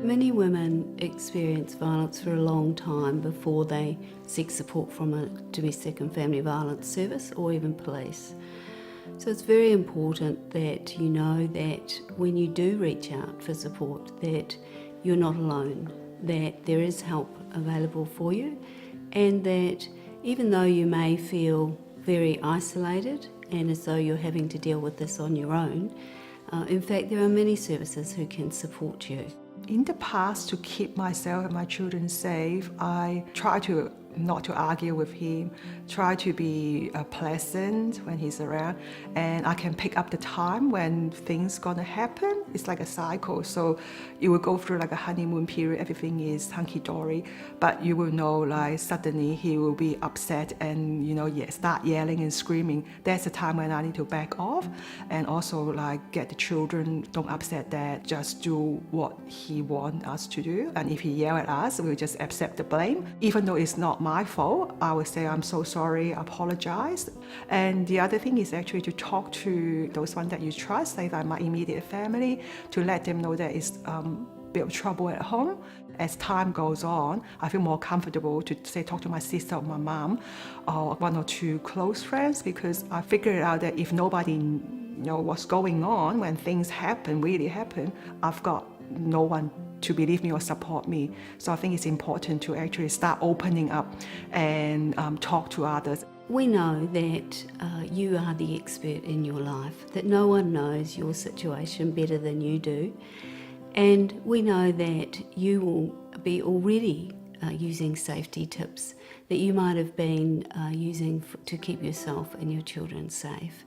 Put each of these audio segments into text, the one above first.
Many women experience violence for a long time before they seek support from a domestic and family violence service or even police. So it's very important that you know that when you do reach out for support that you're not alone, that there is help available for you, and that even though you may feel very isolated and as though you're having to deal with this on your own, in fact there are many services who can support you. In the past, to keep myself and my children safe, I try to not to argue with him, try to be pleasant when he's around, and I can pick up the time when things gonna happen. It's like a cycle, so you will go through like a honeymoon period, everything is hunky-dory, but you will know like suddenly he will be upset and start yelling and screaming. That's the time when I need to back off, and also like get the children, don't upset dad, just do what he wants us to do, and if he yell at us, we'll just accept the blame. Even though it's not my fault, I will say I'm so sorry, apologize. And the other thing is actually to talk to those ones that you trust, like my immediate family, to let them know that it's a bit of trouble at home. As time goes on, I feel more comfortable to say talk to my sister or my mom or one or two close friends, because I figured out that if nobody knows what's going on when things happen, really happen, I've got no one to believe me or support me. So I think it's important to actually start opening up and talk to others. We know that you are the expert in your life, that no one knows your situation better than you do, and we know that you will be already using safety tips that you might have been using to keep yourself and your children safe.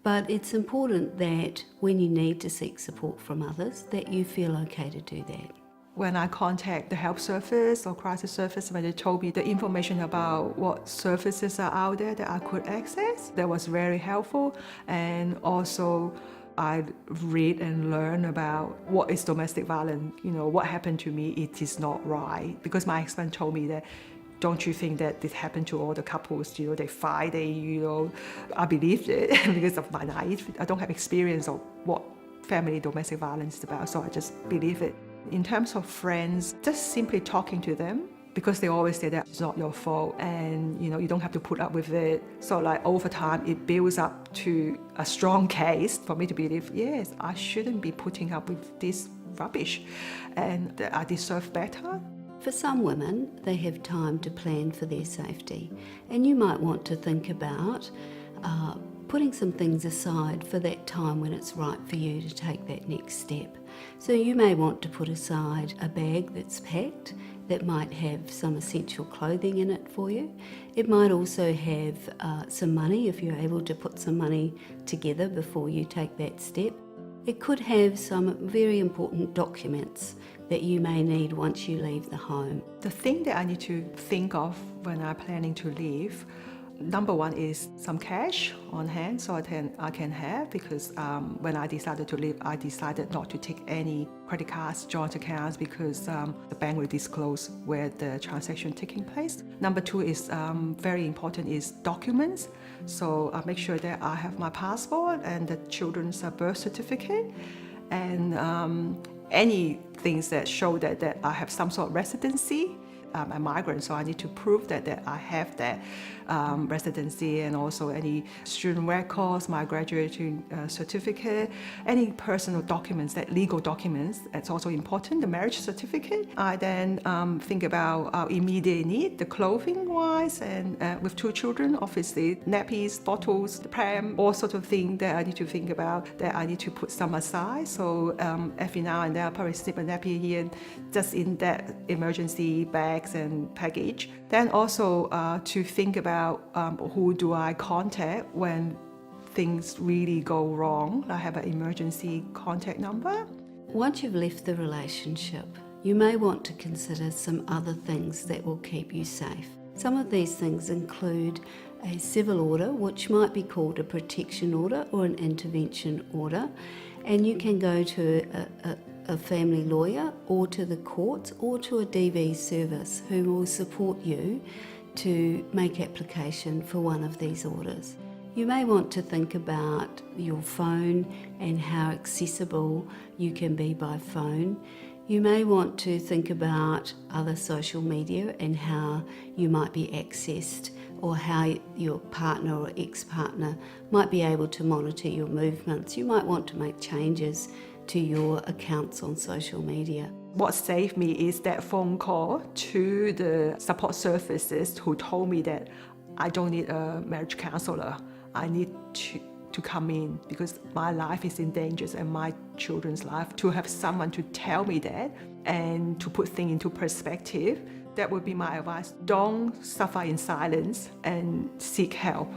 But it's important that when you need to seek support from others, that you feel okay to do that. When I contact the help service or crisis service, when they told me the information about what services are out there that I could access, that was very helpful. And also I read and learn about what is domestic violence, what happened to me, it is not right. Because my husband told me that, don't you think that this happened to all the couples, they fight, I believed it because of my naive. I don't have experience of what family domestic violence is about, so I just believe it. In terms of friends, just simply talking to them, because they always say that it's not your fault and you don't have to put up with it. So like over time, it builds up to a strong case for me to believe, yes, I shouldn't be putting up with this rubbish and that I deserve better. For some women, they have time to plan for their safety, and you might want to think about putting some things aside for that time when it's right for you to take that next step. So you may want to put aside a bag that's packed that might have some essential clothing in it for you. It might also have some money if you're able to put some money together before you take that step. It could have some very important documents that you may need once you leave the home. The thing that I need to think of when I'm planning to leave, number one is some cash on hand so I can have, because when I decided to leave, I decided not to take any credit cards, joint accounts, because the bank will disclose where the transaction taking place. Number two is very important is documents. So I make sure that I have my passport and the children's birth certificate and any things that show that I have some sort of residency. I'm a migrant, so I need to prove that I have that residency, and also any student records, my graduating certificate, any personal documents, that legal documents, that's also important, the marriage certificate. I then think about our immediate need, the clothing-wise, and with two children, obviously, nappies, bottles, the pram, all sorts of things that I need to think about, that I need to put some aside. So every now and then I'll probably slip a nappy here, just in that emergency bag and package. Then also to think about who do I contact when things really go wrong. I have an emergency contact number. Once you've left the relationship, you may want to consider some other things that will keep you safe. Some of these things include a civil order, which might be called a protection order or an intervention order, and you can go to a family lawyer or to the courts or to a DV service who will support you to make application for one of these orders. You may want to think about your phone and how accessible you can be by phone. You may want to think about other social media and how you might be accessed, or how your partner or ex-partner might be able to monitor your movements. You might want to make changes to your accounts on social media. What saved me is that phone call to the support services who told me that I don't need a marriage counselor. I need to come in because my life is in danger and my children's life. To have someone to tell me that and to put things into perspective, that would be my advice. Don't suffer in silence and seek help.